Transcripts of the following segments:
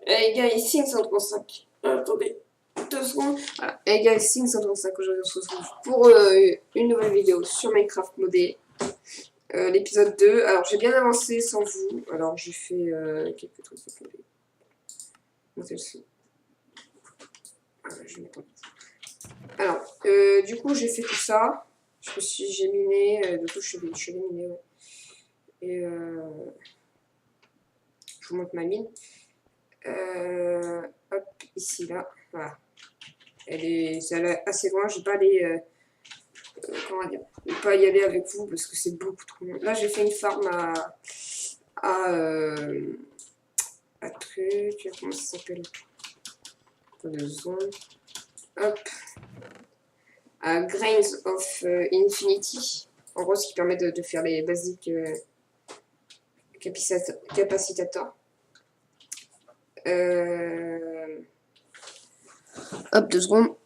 Égale 535. Attendez, 2 secondes. Voilà, égale 535. Aujourd'hui, on se retrouve pour une nouvelle vidéo sur Minecraft modé. L'épisode 2. Alors, j'ai bien avancé sans vous. Alors, j'ai fait quelques trucs. Montez le son. Je vais mettre en vite. Alors, du coup, j'ai fait tout ça. J'ai miné. Du coup, je suis allée miner. Ouais. Et je vous montre ma mine. Hop, ici, là. Voilà. Elle est assez loin. Je vais pas aller. Comment dire, je vais pas y aller avec vous parce que c'est beaucoup trop long. Là, j'ai fait une farm à truc. Comment ça s'appelle? De zone. Hop. À Grains of Infinity. En gros, ce qui permet de faire les basiques capacitators. Hop, 2 secondes.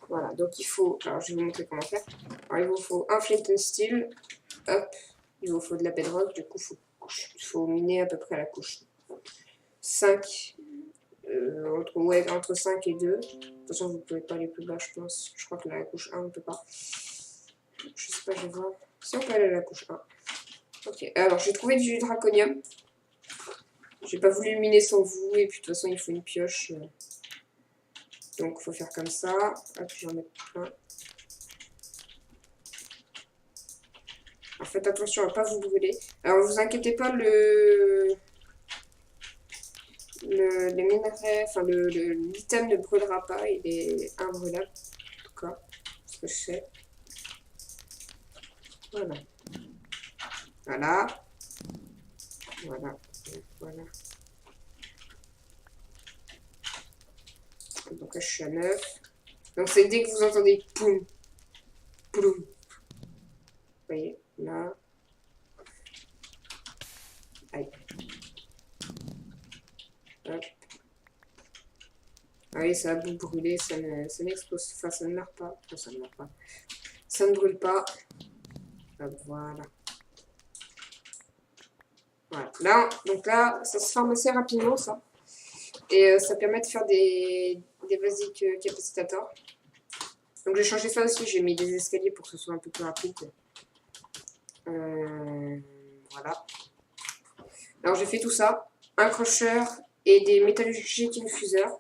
Voilà, donc il faut. Alors, je vais vous montrer comment faire. Alors, il vous faut un flint and steel. Hop, il vous faut de la bedrock. Du coup, il faut miner à peu près à la couche 5. Entre 5 et 2. De toute façon, vous ne pouvez pas aller plus bas, je pense. Je crois que la couche 1, on ne peut pas. Je sais pas, je vais voir. Si on peut aller à la couche 1. Ok, alors j'ai trouvé du draconium. J'ai pas voulu le miner sans vous. Et puis de toute façon, il faut une pioche. Donc, il faut faire comme ça. Hop, j'en mets plein. Alors, faites attention à ne pas vous brûler. Alors, vous inquiétez pas, les minerais, enfin, l'item ne brûlera pas. Il est imbrûlable. En tout cas, ce que je sais. Voilà. Voilà. Voilà. Voilà. Donc là, je suis à 9. Donc c'est dès que vous entendez poum, poum. Vous voyez, là. Aïe. Hop. Ah oui, ça a beau brûler, ça n'explose, enfin ça ne meurt pas. Enfin, ça ne meurt pas. Ça ne brûle pas. Hop, voilà. Voilà. Là, donc là, ça se forme assez rapidement, ça. Et ça permet de faire des basiques capacitators. Donc j'ai changé ça aussi, j'ai mis des escaliers pour que ce soit un peu plus rapide. Voilà. Alors j'ai fait tout ça, un crusher et des métallurgiques infuseurs,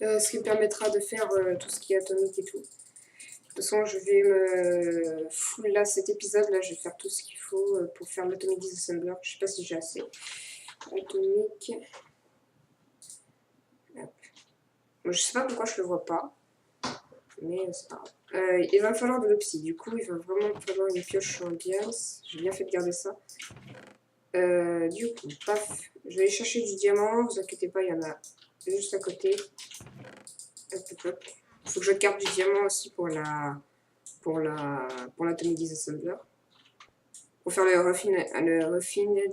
ce qui me permettra de faire tout ce qui est atomique et tout. De toute façon, je vais me full là cet épisode, là je vais faire tout ce qu'il faut pour faire l'atomic disassembler. Je sais pas si j'ai assez. Atomique. Hop. Bon, je sais pas pourquoi je le vois pas, mais c'est pas grave. Il va me falloir de l'opsie, du coup il va vraiment me falloir une pioche en bias. J'ai bien fait de garder ça. Du coup, paf, je vais aller chercher du diamant, vous inquiétez pas, il y en a juste à côté. Hop, hop, hop. Il faut que je garde du diamant aussi pour l'atomic disassembler. Pour faire le refine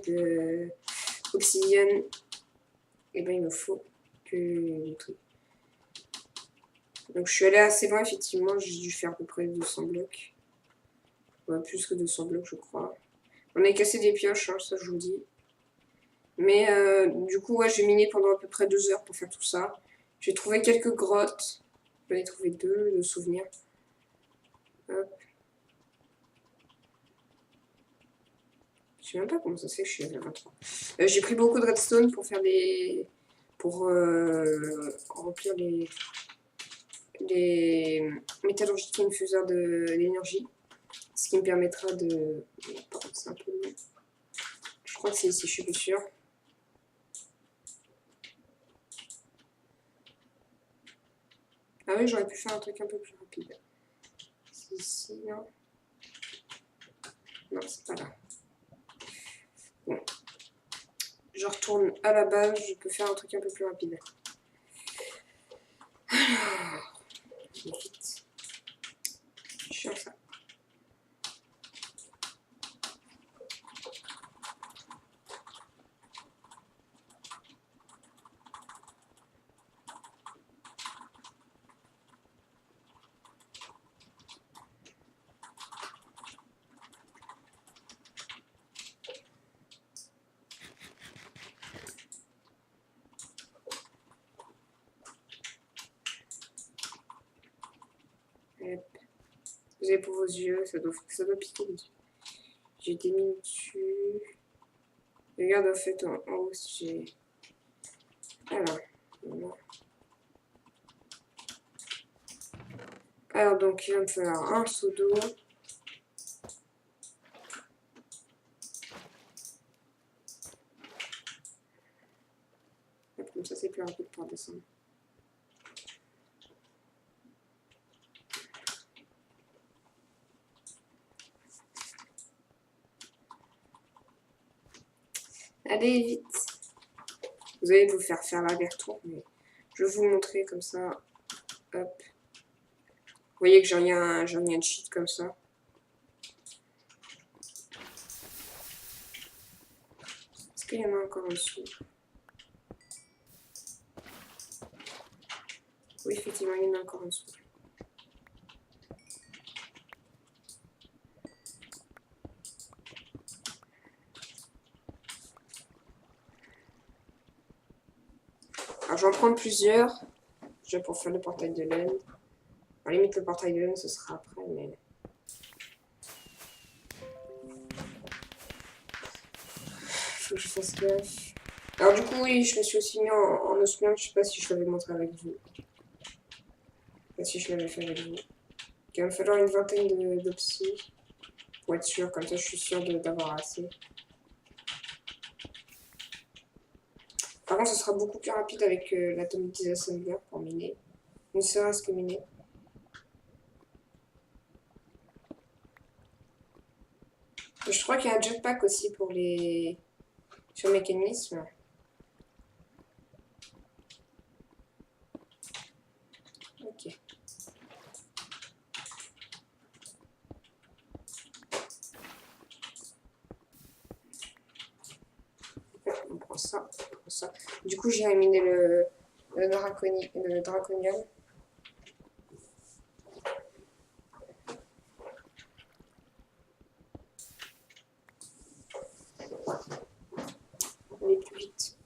de obsidienne, et ben il me faut que du truc. Donc je suis allée assez loin, effectivement, j'ai dû faire à peu près 200 blocs. Ouais, plus que 200 blocs, je crois. On a cassé des pioches, hein, ça je vous dis. Mais du coup, ouais, j'ai miné pendant à peu près 2 heures pour faire tout ça. J'ai trouvé quelques grottes. J'en ai trouvé 2 de souvenirs. Hop. Je sais même pas comment ça se fait que je suis à 23. J'ai pris beaucoup de redstone pour faire des. Pour remplir les métallurgiques infuseurs de l'énergie. Ce qui me permettra de. C'est un peu. Je crois que c'est ici, je suis plus sûre. Ah oui, j'aurais pu faire un truc un peu plus rapide. C'est ici, non? Non, c'est pas là. Bon. Je retourne à la base, je peux faire un truc un peu plus rapide. Alors, vite. Chiant ça. Vous avez pour vos yeux, ça doit piquer. J'ai des mines dessus. Regarde en fait en haut si j'ai. Alors, voilà. Alors donc il va me falloir un seau d'eau. Comme ça c'est plus rapide pour descendre. Allez vite. Vous allez vous faire l'aller-retour, mais je vais vous montrer comme ça. Hop. Vous voyez que j'ai rien de cheat comme ça. Est-ce qu'il y en a encore en dessous? Oui, effectivement, il y en a encore en dessous. Alors, je vais en prendre plusieurs. Déjà pour faire le portail de laine. À la limite, le portail de laine, ce sera après, mais... Faut que je fasse gaffe. Alors du coup, oui, je me suis aussi mis en osmium. Je sais pas si je l'avais montré avec vous. Pas si je l'avais fait avec vous. Il va me falloir une vingtaine d'opsis. Pour être sûr, comme ça je suis sûr d'avoir assez. Par contre, ce sera beaucoup plus rapide avec l'Atomic Disassembler pour miner. Ne serait-ce que miner. Et je crois qu'il y a un jetpack aussi pour les... sur le mécanisme. Ok. On prend ça, on prend ça. Du coup, j'ai miné le draconium. Aller plus vite.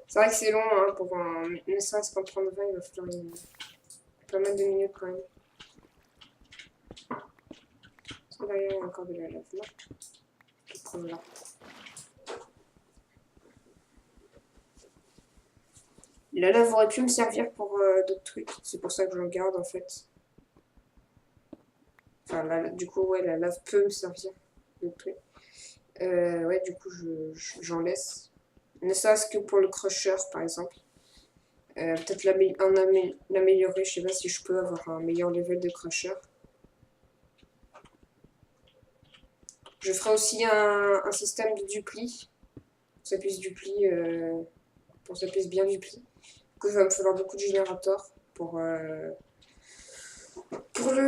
C'est vrai que c'est long, hein, pour un... Ne serait-ce qu'en prendre 20, il va falloir pas mal de minutes quand même. Derrière, il y a encore de la lave là. Je vais prendre là. La lave aurait pu me servir pour d'autres trucs. C'est pour ça que je le garde en fait. Enfin, du coup, ouais, la lave peut me servir d'autres trucs. Ouais, du coup, j'en laisse. Ne serait-ce que pour le crusher, par exemple. Peut-être l'améliorer. Je sais pas si je peux avoir un meilleur level de crusher. Je ferai aussi un système de dupli. Pour que ça puisse dupli. Pour que ça puisse bien dupli. Du coup, il va me falloir beaucoup de générateurs pour le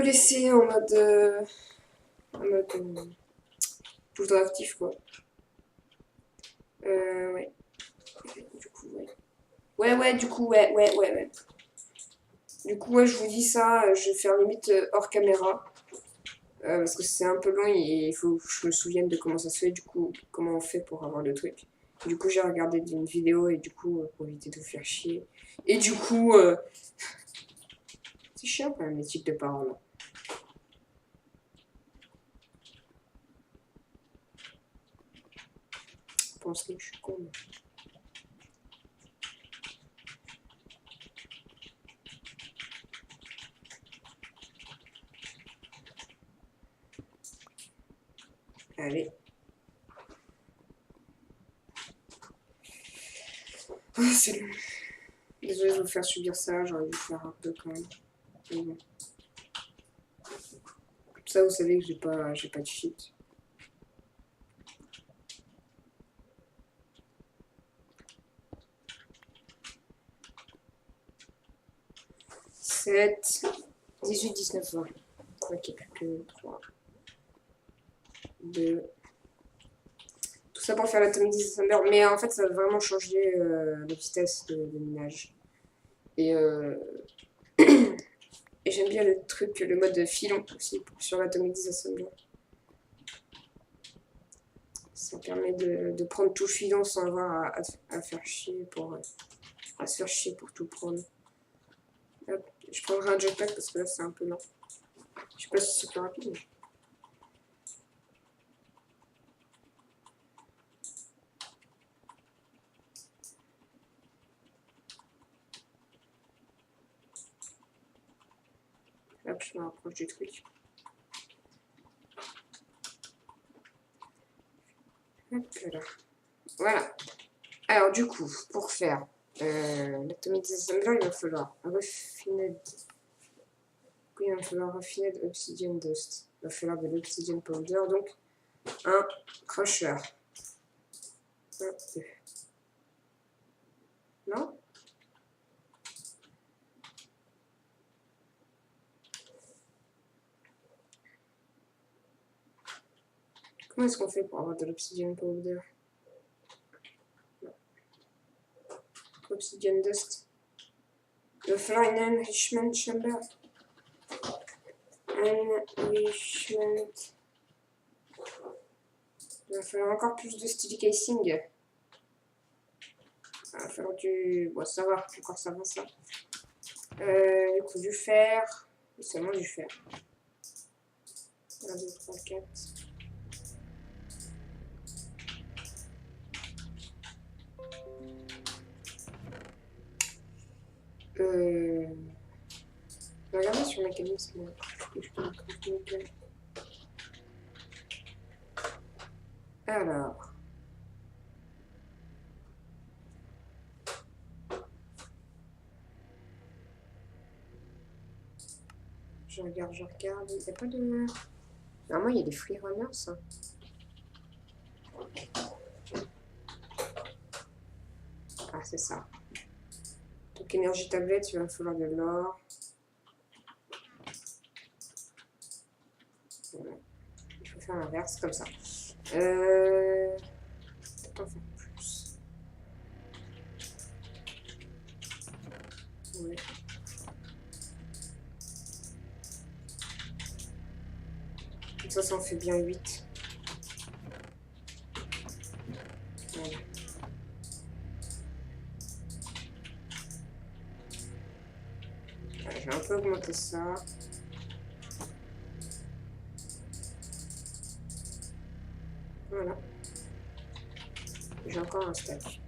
laisser en mode tout le temps actif, quoi. Ouais. Du coup, ouais. Ouais, du coup, ouais. Du coup, ouais, je vous dis ça, je vais faire limite hors caméra. Parce que c'est un peu long et il faut que je me souvienne de comment ça se fait, du coup, comment on fait pour avoir le truc. Du coup, j'ai regardé une vidéo et du coup, pour éviter de vous faire chier. Et du coup, c'est chiant quand même les types de paroles. Je pense que je suis con. Allez. Oh, c'est long. Désolée de vous faire subir ça, j'aurais dû faire un peu quand même. Mais bon. Comme ça, vous savez que j'ai pas de cheat. Sept, 18, 19, 20. Ok, plus que 3, 2. Tout ça pour faire l'Atomic Disassembler. Mais en fait, ça va vraiment changer la vitesse de minage. Et, et j'aime bien le truc, le mode filon aussi sur l'Atomic Disassembler. Ça permet de prendre tout filon sans avoir à faire chier à se faire chier pour tout prendre. Hop, Je prendrai un jetpack parce que là c'est un peu lent. Je sais pas si c'est plus rapide. Mais... Hop, je me rapproche du truc. Hop là. Voilà. Alors du coup, pour faire l'Atomic Disassembler, il va falloir Refined. Il va falloir Refined Obsidian Dust. Il va falloir de l'Obsidian Powder, donc un crusher. 1, 2. Non? Comment est-ce qu'on fait pour avoir de l'Obsidian Powder? Obsidian Dust. Il va falloir une Enrichment Chamber. Enrichment. Il va falloir encore plus de steel casing. Il va falloir du... Bon, ça va, encore ça va ça. Du coup, du fer. Et seulement du fer. 1, 2, 3, 4. Regardez sur le mécanisme. Alors. Je regarde. Il n'y a pas de... Normalement, il y a des free runners. Ça. Ah, c'est ça. Donc, énergie tablette, il va falloir de l'or. Voilà. Il faut faire l'inverse, comme ça. Peut-être en faire plus. Ouais. Ça en fait bien 8. Voilà. Je vais un peu augmenter ça. Voilà. J'ai encore un stack.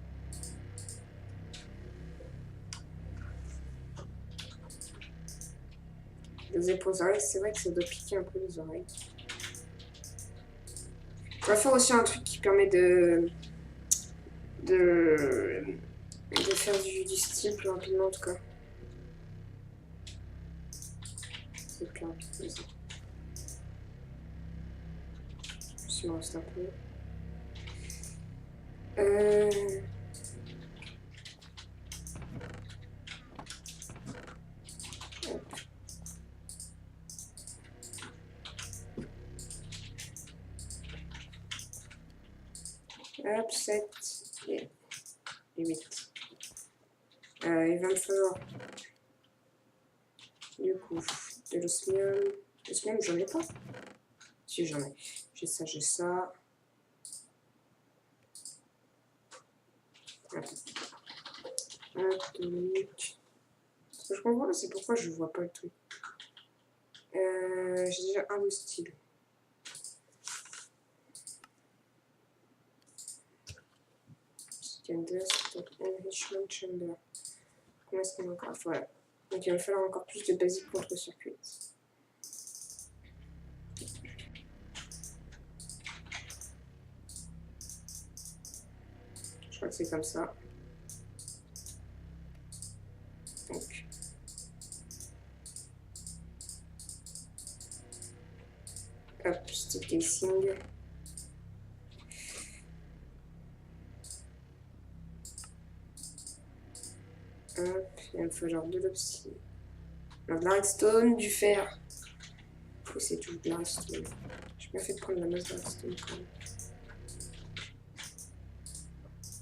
Les épaules oreilles, c'est vrai que ça doit piquer un peu les oreilles. On va faire aussi un truc qui permet de faire du style plus rapidement en tout cas. C'est plus rapide comme ça. Si il me reste un peu. Hop, 7 et 8. Il va me falloir du coup de l'osmium. L'osmium, j'en ai pas. Si, j'en ai. J'ai ça, j'ai ça. Atomique. Ce que je comprends, c'est pourquoi je vois pas le truc. J'ai déjà un de style. Dust, Enrichment Chamber. Comment est-ce qu'on a encore? Voilà. Donc il va me falloir encore plus de basic contre-circuit. Je crois que c'est comme ça. Donc. Hop, steel casing. Hop, il me faut genre de l'obsidian. De la redstone, du fer. Faut c'est tout de la redstone. J'ai bien fait de prendre la masse de redstone quand même.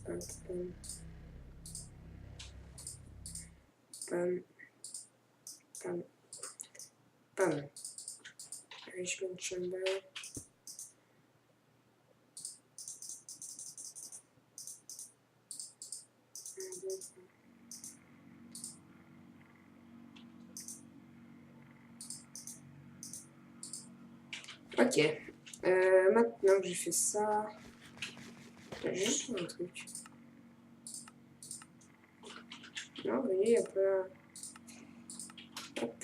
Hop, pam. Pam. Pam. Enrichment chamber. Ok. Maintenant que j'ai fait ça, j'ai juste un truc. Non, vous voyez, un peu. Hop.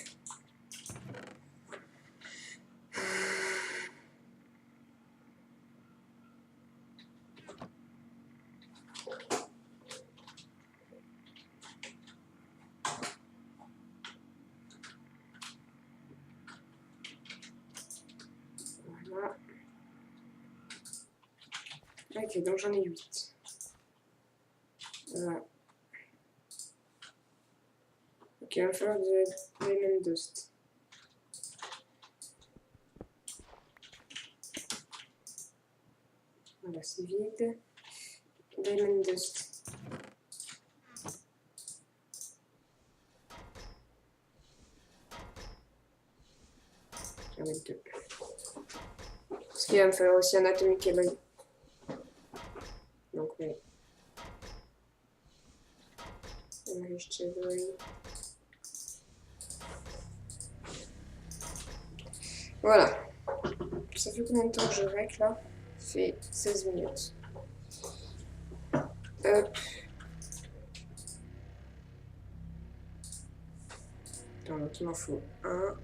Voilà. Ok, donc j'en ai 8. Voilà. Ok, il va falloir de Diamond Dust. Voilà, c'est vide. Diamond Dust. J'en ai 2. Parce qu'il va me falloir aussi un Atomic Alloy. Donc, oui. Enriched Alloy. Voilà. Ça fait combien de temps que je règle là? Ça fait 16 minutes. Hop. Attends, donc il m'en faut un.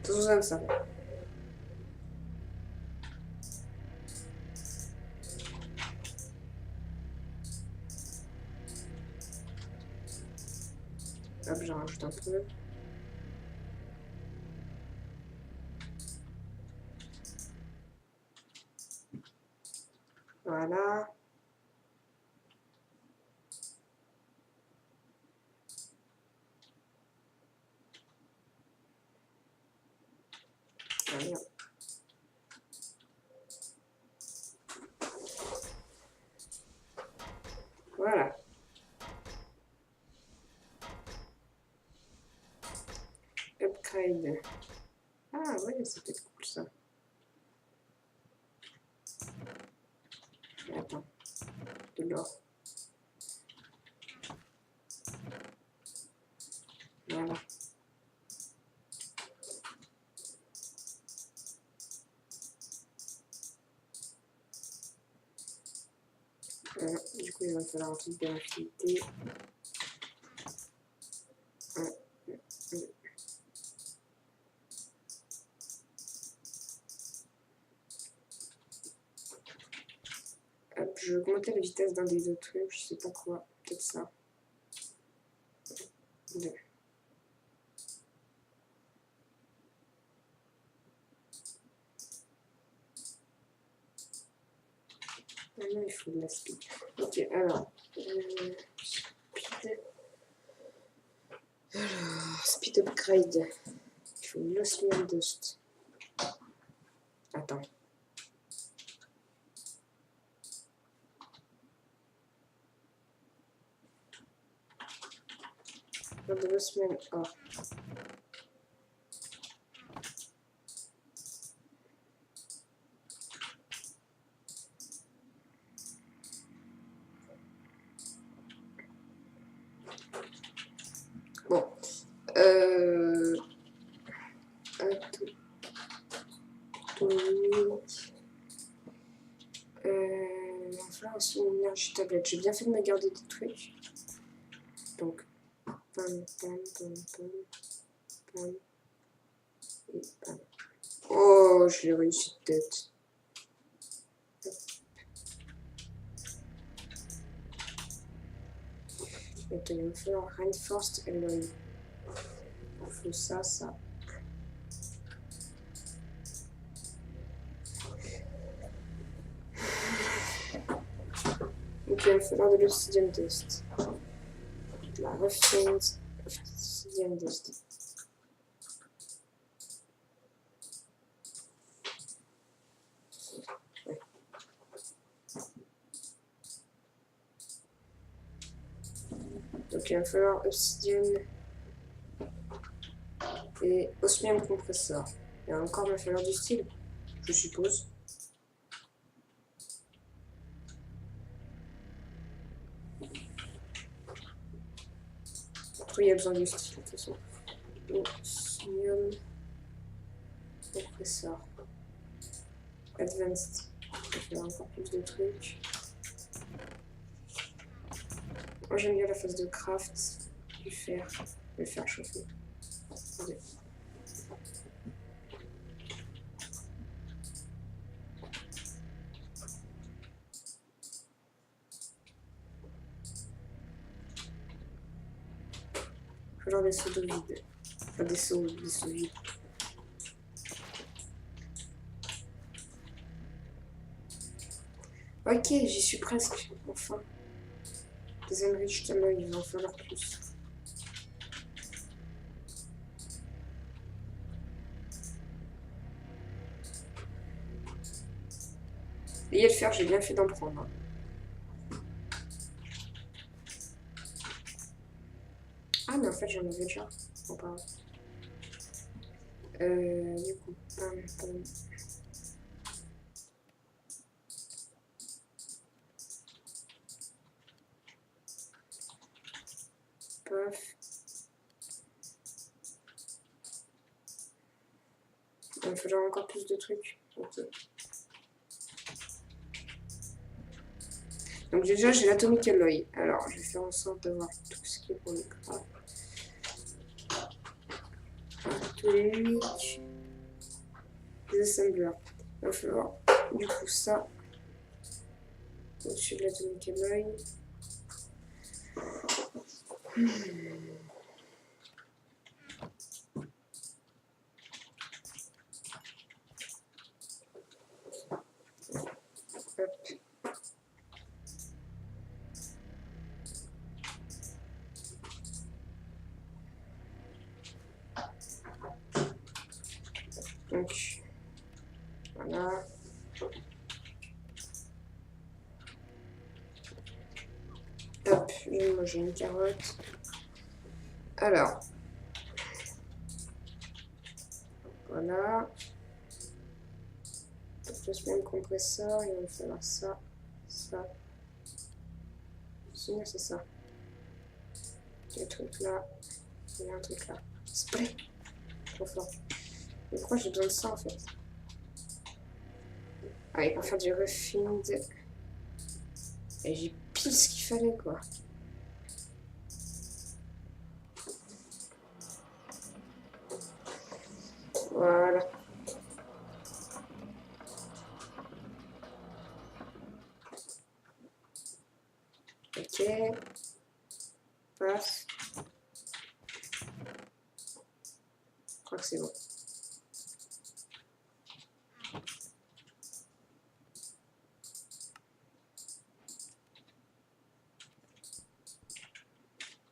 Tout ça, ça. Hop, j'en rajoute un peu. Voilà. Voilà. Voilà. Upgrade. Ah ouais, c'est peut-être cool ça. Attends. De l'or. Voilà. Du coup, il va falloir un truc d'infinité. Hop, je vais augmenter la vitesse d'un des autres trucs, je sais pas quoi. Peut-être ça. 2. Maintenant, il faut de la speed. Ok, alors. Speed. Alors, speed upgrade. Il faut de l'osmium dust. Attends. De l'osmium or. Bon. Enfin, aussi une énergie tablette. J'ai bien fait de me garder des trucs. Donc, pam, pam, pam, pam, pam, et pam. Oh, je l'ai réussi de tête. Attends, il va falloir Reinforced Alloy. Il faut ça, ça. Donc il va falloir de l'Obsidian Dust. De la Refined Obsidian Dust. Ouais. Donc il va falloir Obsidian et Osmium Compressor. Il va encore me falloir du style, je suppose. Pourquoi il y a besoin du style de toute façon. Osmium. Compresseur. Advanced. Je vais faire encore plus de trucs. Moi j'aime bien la phase de craft. Du fer. Je vais le faire chauffer. Attendez. Genre des seaux d'eau vides. Enfin des seaux vides. Ok, j'y suis presque. Enfin. Des enriched alloys, il va en falloir plus. Et le fer, j'ai bien fait d'en prendre. Ah, mais en fait, j'en avais déjà. Bon, pas grave. Du coup, pam. Paf. Il me faudra encore plus de trucs. Ok. Donc déjà, j'ai l'atomic alloy. Alors, je vais faire en sorte d'avoir tout ce qui est pour le craft. Atomic. Les assembleurs. Il va falloir du coup ça au-dessus de l'atomic alloy. Hop. Donc, voilà. Hop, je vais manger une carotte. Alors, voilà. Pour ce même compresseur, il va me falloir ça, ça. Sinon, c'est ça. Il y a un truc là, il y a un truc là. Spray! Trop fort. Mais pourquoi j'ai besoin de ça en fait? Ah, et pour faire du refined. Et j'ai pile ce qu'il fallait quoi. Voilà. Ok. Paf. Je crois que c'est bon.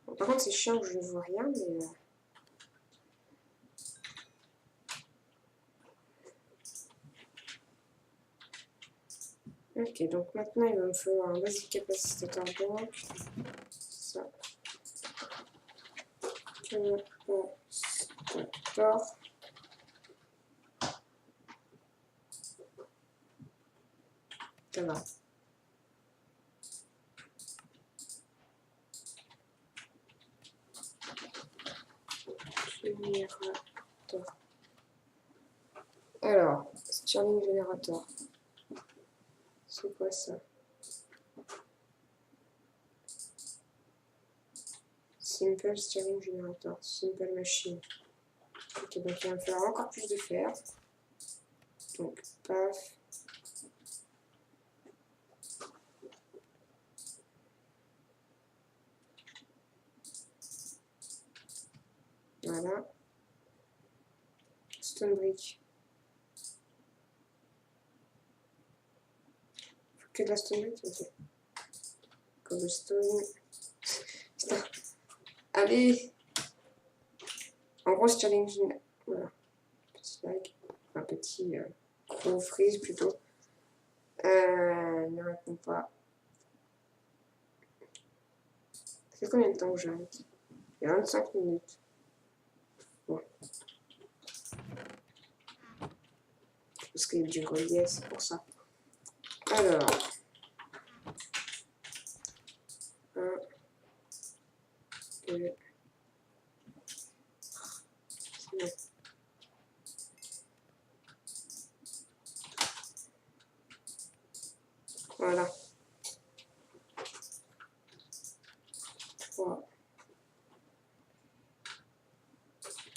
Bon, par contre, c'est chiant que je ne vois rien, mais. Ok, donc maintenant il va me falloir un basic capacitateur banque. Ça. Capacitateur. Ça va. Générateur. Alors, Stirling Générateur. C'est quoi ça? Simple Stirling Generator, Simple Machine. Ok, donc il va me falloir encore plus de fer. Donc, paf. Voilà. Stone brick. Faut que de la stone brick, ok. Cobblestone. Putain. Allez. En gros, Stirling Generator. Voilà. Petit lag. Un petit gros freeze plutôt. Ne répond pas. Ça fait combien de temps que j'arrête? Il y a 25 minutes. Bon. Parce qu'il y a du relief, c'est pour ça. Alors. 1, 2,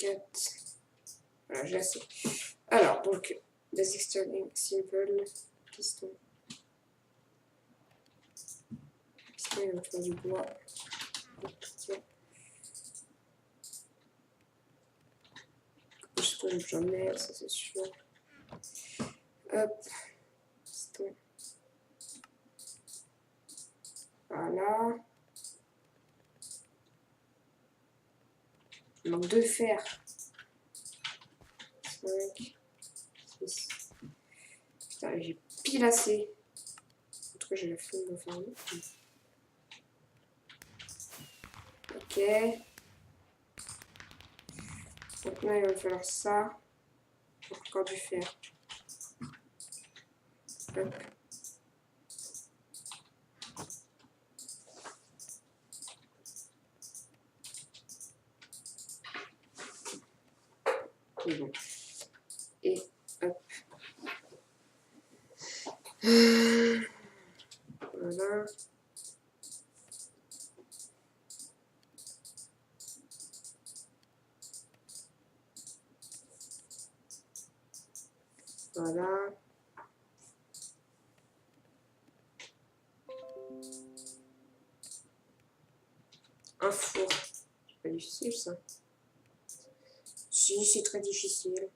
4. Voilà, j'ai assez. Alors, donc, Basic Sterling, Simple, piston. Piston, il va faire du bois. Piston, j'en ai, ça c'est sûr. Hop, piston. Voilà. Il manque 2 fer. 5, 6. Putain, j'ai pile assez. En tout cas, j'ai la flemme de faire un autre. Ok. Maintenant, il va me falloir ça. Encore du fer. Hop. Et bon. Et hop. Voilà. Voilà. Un four. C'est pas difficile ça. Si, c'est très difficile.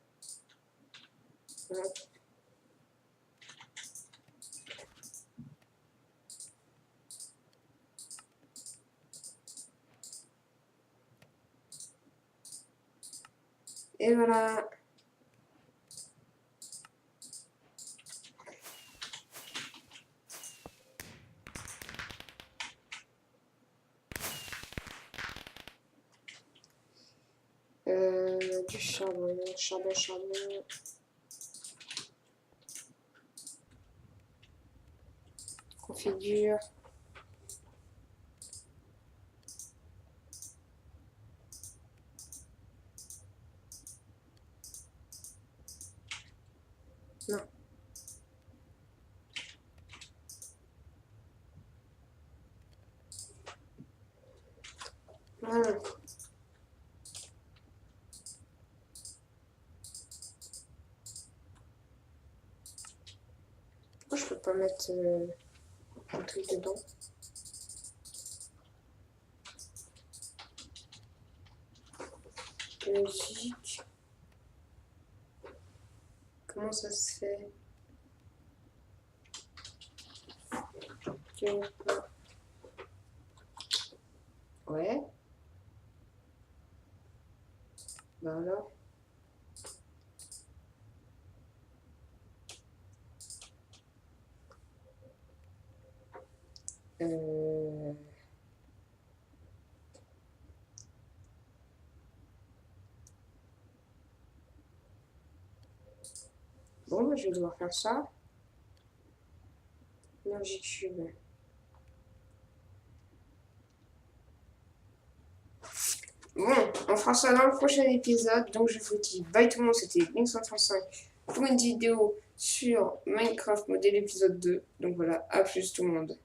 Voilà. Et voilà. Du charbon, charbon. Configure. Non. Voilà. Pourquoi je peux pas mettre un truc dedans? Logique. Comment ça se fait? Okay. Ouais. Voilà. Bon, bah, je vais devoir faire ça. Énergie cube. Bon, on fera ça dans le prochain épisode. Donc, je vous dis bye tout le monde. C'était Link135 pour une vidéo sur Minecraft modèle épisode 2. Donc voilà, à plus tout le monde.